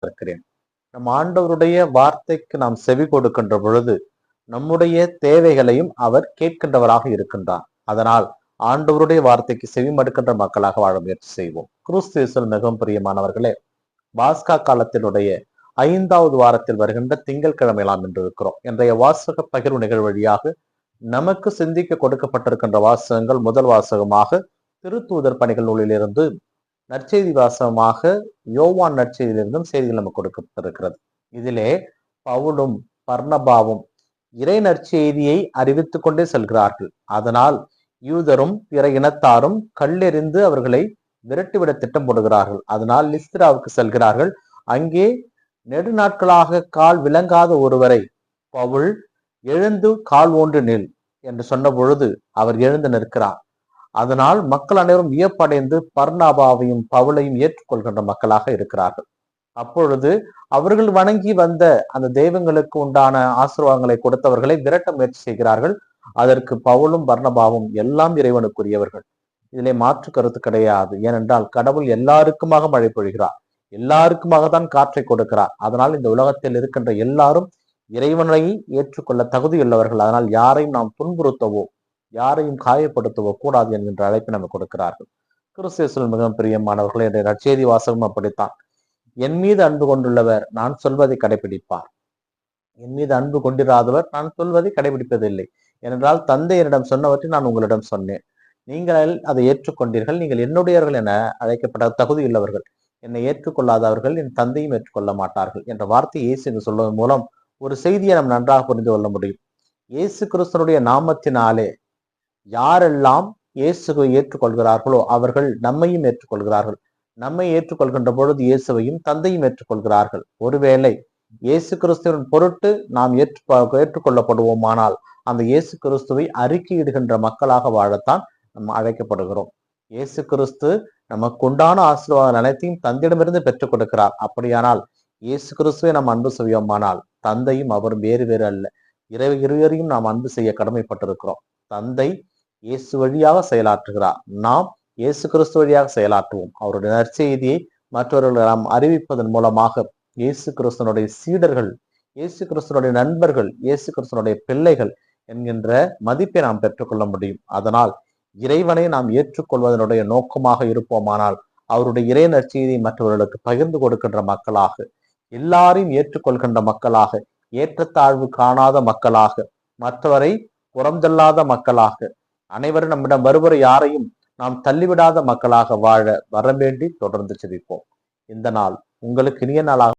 இருக்கிறேன். நம் ஆண்டவருடைய வார்த்தைக்கு நாம் செவி கொடுக்கின்ற பொழுது நம்முடைய தேவைகளையும் அவர் கேட்கின்றவராக இருக்கின்றார். அதனால் ஆண்டவருடைய வார்த்தைக்கு செவி மடுக்கின்ற மக்களாக வாழ முயற்சி செய்வோம். கிறிஸ்து இயேசுவில் மிகவும் பிரியமானவர்களே, பாஸ்கா காலத்தினுடைய 5வது வாரத்தில் வருகின்ற திங்கட்கிழமையெல்லாம் என்று இருக்கிறோம். இன்றைய வாசக பகிர்வு நிகழ்வு வழியாக நமக்கு சிந்திக்க கொடுக்கப்பட்டிருக்கின்ற வாசகங்கள், முதல் வாசகமாக திருத்தூதர் பணிகள் நூலிலிருந்து, நற்செய்தி வாசகமாக யோவான் நற்செய்தியிலிருந்தும் செய்திகள் நமக்கு கொடுக்கப்பட்டிருக்கிறது. இதிலே பவுலும் பர்னபாவும் இறை நற்செய்தியை அறிவித்துக் கொண்டே செல்கிறார்கள். அதனால் யூதரும் பிற இனத்தாரும் கல்லெறிந்து அவர்களை விரட்டிவிட திட்டம் போடுகிறார்கள். அதனால் லிஸ்திராவுக்கு செல்கிறார்கள். அங்கே நெடுநாட்களாக கால் விளங்காத ஒருவரை பவுல் எழுந்து கால் ஊன்று நில் என்று சொன்ன பொழுது அவர் எழுந்து நிற்கிறார். அதனால் மக்கள் அனைவரும் வியப்படைந்து பர்னபாவையும் பவுலையும் ஏற்றுக்கொள்கின்ற மக்களாக இருக்கிறார்கள். அப்பொழுது அவர்கள் வணங்கி வந்த அந்த தெய்வங்களுக்கு உண்டான ஆசீர்வாதங்களை கொடுத்தவர்களை விரட்ட முயற்சி செய்கிறார்கள். அதற்கு பவுலும் பர்னபாவும் எல்லாம் இறைவனுக்குரியவர்கள், இதிலே மாற்று கருத்து கிடையாது. ஏனென்றால் கடவுள் எல்லாருக்குமாக மழை பொழிகிறார், எல்லாருக்குமாக தான் காற்றை கொடுக்கிறார். அதனால் இந்த உலகத்தில் இருக்கின்ற எல்லாரும் இறைவனை ஏற்றுக்கொள்ள தகுதியுள்ளவர்கள். அதனால் யாரையும் நாம் துன்புறுத்தவோ யாரையும் காயப்படுத்தவோ கூடாது என்கின்ற அழைப்பை நமக்கு கொடுக்கிறார்கள். கிறிஸ்து மிகவும் பிரியமானவர்கள், என்ற நற்செய்தி வாசகம் அப்படித்தான். என் மீது அன்பு கொண்டுள்ளவர் நான் சொல்வதை கடைபிடிப்பார், என் மீது அன்பு கொண்டிராதவர் நான் சொல்வதை கடைபிடிப்பதில்லை. ஏனென்றால் தந்தை என்னிடம் சொன்னவற்றை நான் உங்களிடம் சொன்னேன், நீங்கள் அதை ஏற்றுக்கொண்டீர்கள், நீங்கள் என்னுடையவர்கள் என அழைக்கப்பட்ட தகுதியுள்ளவர்கள். என்னை ஏற்றுக்கொள்ளாதவர்கள் என் தந்தையும் ஏற்றுக்கொள்ள மாட்டார்கள் என்ற வார்த்தையை இயேசு என்று சொல்வதன் மூலம் ஒரு செய்தியை நாம் நன்றாக புரிந்து கொள்ள முடியும். இயேசு கிறிஸ்துவனுடைய நாமத்தினாலே யாரெல்லாம் இயேசுவை ஏற்றுக்கொள்கிறார்களோ அவர்கள் நம்மையும் ஏற்றுக்கொள்கிறார்கள். நம்மை ஏற்றுக்கொள்கின்ற பொழுது இயேசுவையும் தந்தையும் ஏற்றுக்கொள்கிறார்கள். ஒருவேளை இயேசு கிறிஸ்துவின் பொருட்டு நாம் ஏற்றுக்கொள்ளப்படுவோமானால் அந்த இயேசு கிறிஸ்துவை அறிக்கையிடுகின்ற மக்களாக வாழத்தான் நம்ம அழைக்கப்படுகிறோம். இயேசு கிறிஸ்து நமக்கு உண்டான ஆசீர்வாதம் அனைத்தையும் தந்தையிடமிருந்து பெற்றுக் கொடுக்கிறார். அப்படியானால் இயேசு கிறிஸ்துவை நாம் அன்பு செய்வோமானால் தந்தையும் அவரும் வேறு வேறு அல்ல, இருவரையும் நாம் அன்பு செய்ய கடமைப்பட்டிருக்கிறோம். தந்தை இயேசு வழியாக செயலாற்றுகிறார், நாம் இயேசு கிறிஸ்து வழியாக செயலாற்றுவோம். அவருடைய நற்செய்தியை மற்றவர்கள் நாம் அறிவிப்பதன் மூலமாக இயேசு கிறிஸ்துவனுடைய சீடர்கள், இயேசு கிறிஸ்துவனுடைய நண்பர்கள், இயேசு கிறிஸ்துவனுடைய பிள்ளைகள் என்கின்ற மதிப்பை நாம் பெற்றுக்கொள்ள முடியும். அதனால் இறைவனை நாம் ஏற்றுக்கொள்வதனுடைய நோக்கமாக இருப்போமானால் அவருடைய இறை நற்செய்தியை மற்றவர்களுக்கு பகிர்ந்து கொடுக்கின்ற மக்களாக, எல்லாரையும் ஏற்றுக்கொள்கின்ற மக்களாக, ஏற்றத்தாழ்வு காணாத மக்களாக, மற்றவரை புறந்தள்ளாத மக்களாக, அனைவரும் நம்மிடம் வருவரை யாரையும் நாம் தள்ளிவிடாத மக்களாக வாழ வர வேண்டி தொடர்ந்து செபிப்போம். இந்த நாள் உங்களுக்கு இனிய நாளாக